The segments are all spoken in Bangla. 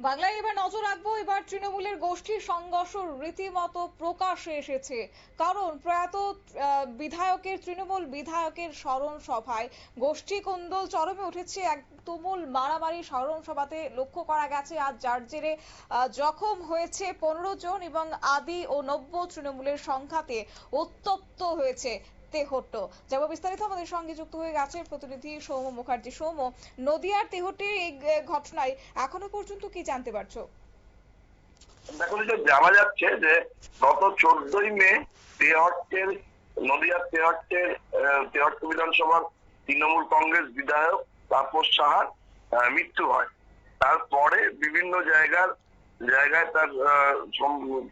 বাংলায় এবার নজর রাখবো। এবার তৃণমূলের গোষ্ঠী সংঘর্ষ রীতিমতো প্রকাশ্যে এসেছে, কারণ প্রয়াত বিধায়কের তৃণমূল বিধায়কের স্মরণ সভায় গোষ্ঠী কোন্দল চরমে উঠেছে। এক তুমুল মারামারি স্মরণ সভাতে লক্ষ্য করা গেছে। আজ যার জেরে জখম হয়েছে 15 জন এবং আদি ও নব্য তৃণমূলের সংঘাতে উত্তপ্ত হয়েছে তেহট্ট। যাব বিস্তারিত, আমাদের সঙ্গে যুক্ত হয়ে গেছে প্রতিনিধি সৌম মুখার্জি। সৌম, নদিয়ার তেহট্টের এই ঘটনায় এখনো পর্যন্ত কি জানতে পারছো? দেখো, যেটা জানা যাচ্ছে যে গত 14ই মে তেহট্টের নদিয়ার তেহট্ট বিধানসভার তৃণমূল কংগ্রেস বিধায়ক তাপস সাহার মৃত্যু হয়। তারপরে বিভিন্ন জায়গায় তার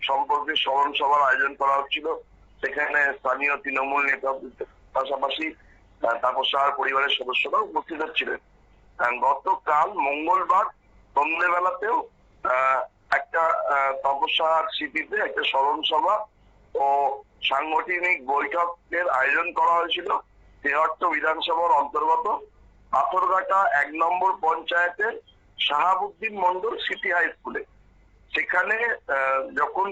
সম্পর্কে স্মরণ সভার আয়োজন করা হচ্ছিল। সেখানে স্থানীয় তৃণমূল নেতা পাশাপাশি তাপস সাহার পরিবারের সদস্যরা উপস্থিত ছিলেন। গতকাল মঙ্গলবার সন্ধ্যেবেলাতেও একটা তপস্যার স্মৃতিতে একটা স্মরণ সভা ও সাংগঠনিক বৈঠকের আয়োজন করা হয়েছিল তেহট্ট বিধানসভার অন্তর্গত পাথরঘাটা 1 নম্বর পঞ্চায়েতের শাহাবুদ্দিন মন্ডল সিটি হাই স্কুলে। সেখানে যখন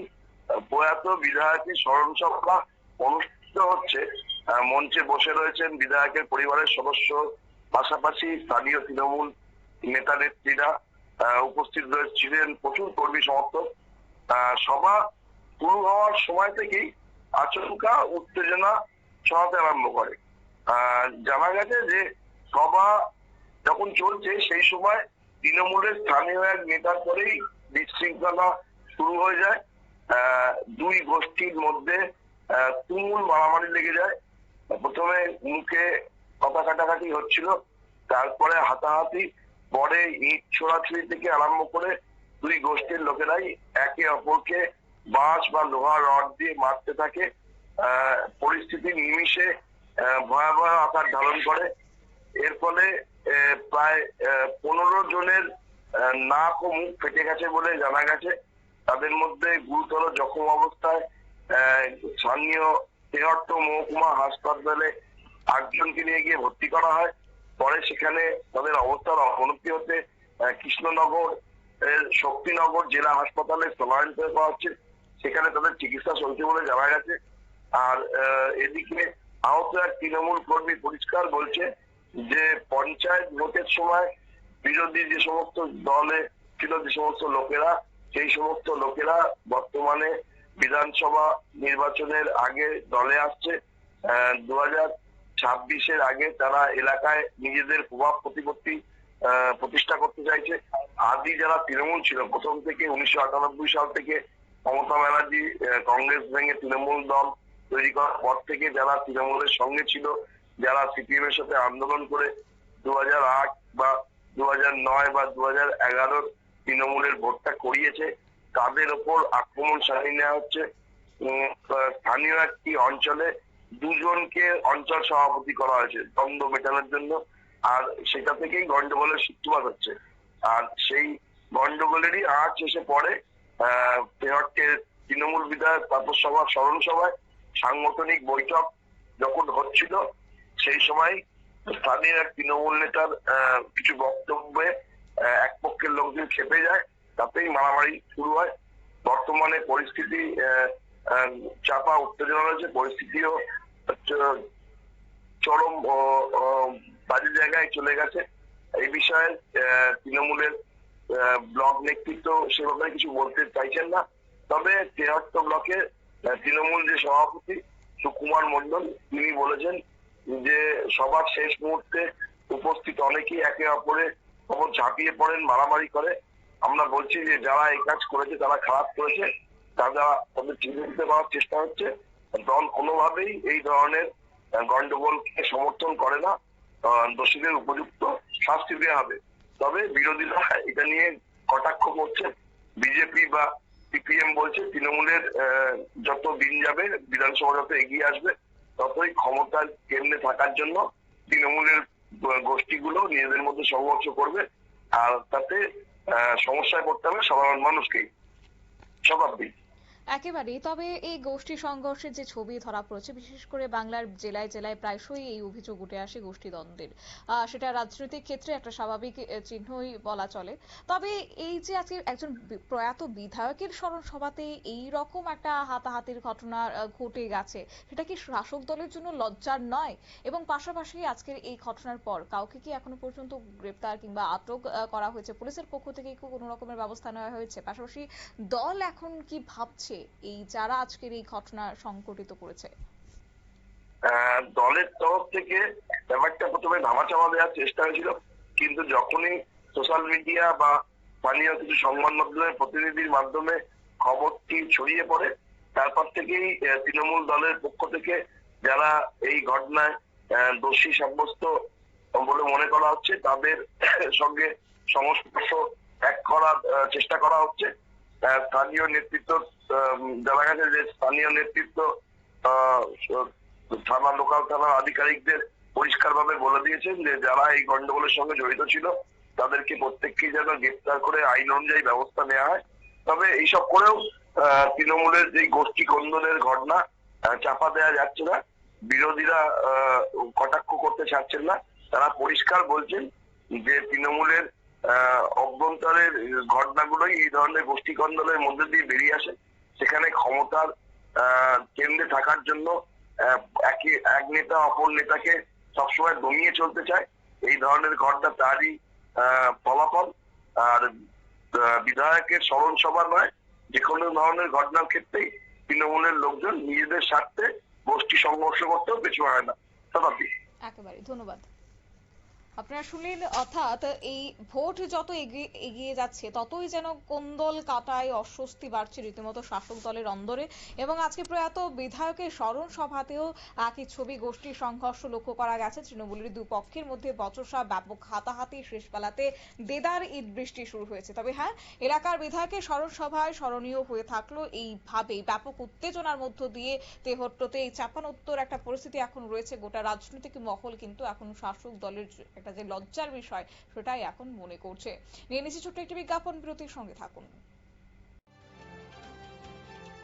প্রয়াত বিধায়কের স্মরণ সভা অনুষ্ঠিত হচ্ছে, মঞ্চে বসে রয়েছেন বিধায়কের পরিবারের সদস্য, পাশাপাশি স্থানীয় তৃণমূল নেতা নেত্রীরা উপস্থিত ছিলেন, প্রচুর কর্মী সমর্থক। সভা শুরু হওয়ার সময় থেকেই আচমকা উত্তেজনা ছড়াতে আরম্ভ করে। জানা গেছে যে সভা যখন চলছে সেই সময় তৃণমূলের স্থানীয় এক নেতার পরেই বিশৃঙ্খলা শুরু হয়ে যায়। দুই গোষ্ঠীর মধ্যে তুমুল মারামারি লেগে যায়। প্রথমে মুখে কথা কাটাকাটি হচ্ছিল, তারপরে হাতাহাতি, পরে ইট ছোড়াছুড়ি থেকে আরম্ভ করে দুই গোষ্ঠীর লোকেরাই একে অপরকে বাঁশ বা লোহার রড দিয়ে মারতে থাকে। পরিস্থিতি নিমিষে ভয়াবহ আকার ধারণ করে। এর ফলে প্রায় 15 জনের নাক ও মুখ ফেটে গেছে বলে জানা গেছে। তাদের মধ্যে গুরুতর জখম অবস্থায় স্থানীয় তেহট্ট মহকুমা হাসপাতালে 8 জনকে নিয়ে গিয়ে ভর্তি করা হয়। পরে সেখানে তাদের অবস্থার অবনতি হতে কৃষ্ণনগর শক্তিনগর জেলা হাসপাতালে স্থানান্তরিত করা হচ্ছে। সেখানে তাদের চিকিৎসা চলছে বলে জানা গেছে। আর এদিকে আহত এক তৃণমূল কর্মী পরিষ্কার বলছে যে পঞ্চায়েত ভোটের সময় বিরোধী যে সমস্ত দলে ছিল, যে সমস্ত লোকেরা, সেই সমস্ত লোকেরা বর্তমানে বিধানসভা নির্বাচনের আগে দলে আসছে। 2026-এর আগে তারা এলাকায় নিজেদের প্রভাব প্রতিপত্তি প্রতিষ্ঠা করতে চাইছে। আদি যারা তৃণমূল ছিল প্রথম থেকে 1998 সাল থেকে মমতা ব্যানার্জি কংগ্রেস ভেঙে তৃণমূল দল তৈরি করার পর থেকে যারা তৃণমূলের সঙ্গে ছিল, যারা সিপিএম এর সাথে আন্দোলন করে 2008 বা 2009 বা 2011 তৃণমূলের ভোটটা করিয়েছে, তাদের ওপর আক্রমণ চালিয়ে নেওয়া হচ্ছে। স্থানীয় একটি অঞ্চলে 2 জনকে অঞ্চল সভাপতি করা হয়েছে দ্বন্দ্ব মেটানোর জন্য। আর সেটা থেকেই গন্ডগোলের সূত্রপাত হচ্ছে। আর সেই গন্ডগোলেরই আঁচ এসে পড়ে তেহট্টের তৃণমূল বিধায়ক তাপস সাহার স্মরণ সভায়। সাংগঠনিক বৈঠক যখন হচ্ছিল সেই সময় স্থানীয় এক তৃণমূল নেতার কিছু বক্তব্যে এক পক্ষের লোকজন খেপে যায়, তাতেই মারামারি শুরু হয়। বর্তমানে পরিস্থিতি চাপা উত্তেজনা রয়েছে, পরিস্থিতিও চরম বাজে জায়গায় চলে গেছে। এই বিষয়ে তৃণমূলের ব্লক নেতৃত্ব সেভাবে কিছু বলতে চাইছেন না। তবে তেহট্ট ব্লকের তৃণমূল যে সভাপতি সুকুমার মন্ডল, তিনি বলেছেন যে সবার শেষ মুহূর্তে উপস্থিত অনেকেই একে অপরের ওপর ঝাঁপিয়ে পড়েন, মারামারি করে। আমরা বলছি যে যারা এই কাজ করেছে তারা খারাপ করেছে, তাদের চিহ্নিত করার চেষ্টা হচ্ছে। দল কোনোভাবেই এই ধরনের গন্ডগোলকে সমর্থন করে না। দোষীদের উপযুক্ত শাস্তি দেওয়া হবে। তবে বিরোধীরা এটা নিয়ে কটাক্ষ করছে। বিজেপি বা সিপিএম বলছে তৃণমূলের যত দিন যাবে, বিধানসভা যত এগিয়ে আসবে, ততই ক্ষমতার কেন্দ্রে থাকার জন্য তৃণমূলের গোষ্ঠীগুলো নিজেদের মধ্যে সংঘর্ষ করবে। আর তাতে সমস্যায় পড়তে হবে সাধারণ মানুষকেই, স্বভাববিক। একেবারেই। তবে এই গোষ্ঠী সংঘর্ষের যে ছবি ধরা পড়েছে, বিশেষ করে বাংলার জেলায় জেলায় প্রায়শই এই অভিযোগ উঠে আসে গোষ্ঠীদ্বন্দ্বের। সেটা রাজনৈতিক ক্ষেত্রে একটা স্বাভাবিক চিহ্নই বলা চলে। তবে এই যে আজকে একজন প্রয়াত বিধায়কের স্মরণ সভাতে এই রকম একটা হাতাহাতির ঘটনা ঘটে গেছে, সেটা কি শাসক দলের জন্য লজ্জার নয়? এবং পাশাপাশি আজকের এই ঘটনার পর কাউকে কি এখনো পর্যন্ত গ্রেপ্তার কিংবা আটক করা হয়েছে? পুলিশের পক্ষ থেকে কি কোনো রকমের ব্যবস্থা নেওয়া হয়েছে? পাশাপাশি দল এখন কি ভাবছে এই যারা আজকের এই ঘটনা সংঘটিত করেছে? দলের তরফ থেকে ব্যাপারটা প্রথমে ধামাচাপা দেওয়ার চেষ্টা হয়েছিল, কিন্তু যখনই সোশ্যাল মিডিয়া বা স্থানীয় কিছু সংবাদ মাধ্যমের প্রতিনিধির মাধ্যমে খবরটি ছড়িয়ে পড়ে, তারপর থেকেই তৃণমূল দলের পক্ষ থেকে যারা এই ঘটনায় দোষী সাব্যস্ত বলে মনে করা হচ্ছে তাদের সঙ্গে সংস্পর্শ ত্যাগ করার চেষ্টা করা হচ্ছে। স্থানীয় নেতৃত্ব, জানা গেছে যে স্থানীয় নেতৃত্ব থানা, লোকাল থানার আধিকারিকদের পরিষ্কারভাবে বলে দিয়েছেন যে যারা এই গন্ডগোলের সঙ্গে জড়িত ছিল তাদেরকে প্রত্যেককেই যেন গ্রেপ্তার করে আইন অনুযায়ী ব্যবস্থা নেওয়া হয়। তবে এইসব করেও তৃণমূলের যে গোষ্ঠী কন্দলের ঘটনা চাপা দেওয়া যাচ্ছে না, বিরোধীরা কটাক্ষ করতে ছাড়ছেন না। তারা পরিষ্কার বলছেন যে তৃণমূলের অভ্যন্তরের ঘটনাগুলোই এই ধরনের গোষ্ঠী কন্দলের মধ্যে দিয়ে বেরিয়ে আসে। সেখানে ক্ষমতার কেন্দ্রে থাকার জন্য এক নেতা অপর নেতাকে সবসময় দমিয়ে চলতে চায়। এই ধরনের ঘটনা তারই ফলাফল। আর বিধায়কের স্মরণ সভা নয়, যে কোনো ধরনের ঘটনার ক্ষেত্রেই তৃণমূলের লোকজন নিজেদের স্বার্থে গোষ্ঠী সংঘর্ষ করতেও পিছু হয় না। তথাপি একেবারে ধন্যবাদ। আপনারা শুনলেন, অর্থাৎ এই ভোট যত এগিয়ে যাচ্ছে ততই যেন কোন্দল কাটায় অস্বস্তি বাড়ছে রীতিমতো শাসক দলের অন্দরে। এবং আজকে প্রয়াত বিধায়কের স্মরণ সভাতেও একই ছবি, গোষ্ঠী সংঘর্ষ লক্ষ্য করা গেছে। তৃণমূলের দুপক্ষের মধ্যে বচসা, ব্যাপক হাতাহাতি, শেষ বেলাতে দেদার ইট বৃষ্টি শুরু হয়েছে। তবে হ্যাঁ, এলাকার বিধায়কের স্মরণ সভায় স্মরণীয় হয়ে থাকলো এইভাবেই ব্যাপক উত্তেজনার মধ্য দিয়ে তেহট্টতে এই চাপানোত্তর একটা পরিস্থিতি এখন রয়েছে। গোটা রাজনৈতিক মহল কিন্তু এখন শাসক দলের একটা যে লজ্জার বিষয় সেটাই এখন মনে করছে। নিয়ে নিচ্ছি ছোট্ট একটি বিজ্ঞাপন বিরতির, সঙ্গে থাকুন।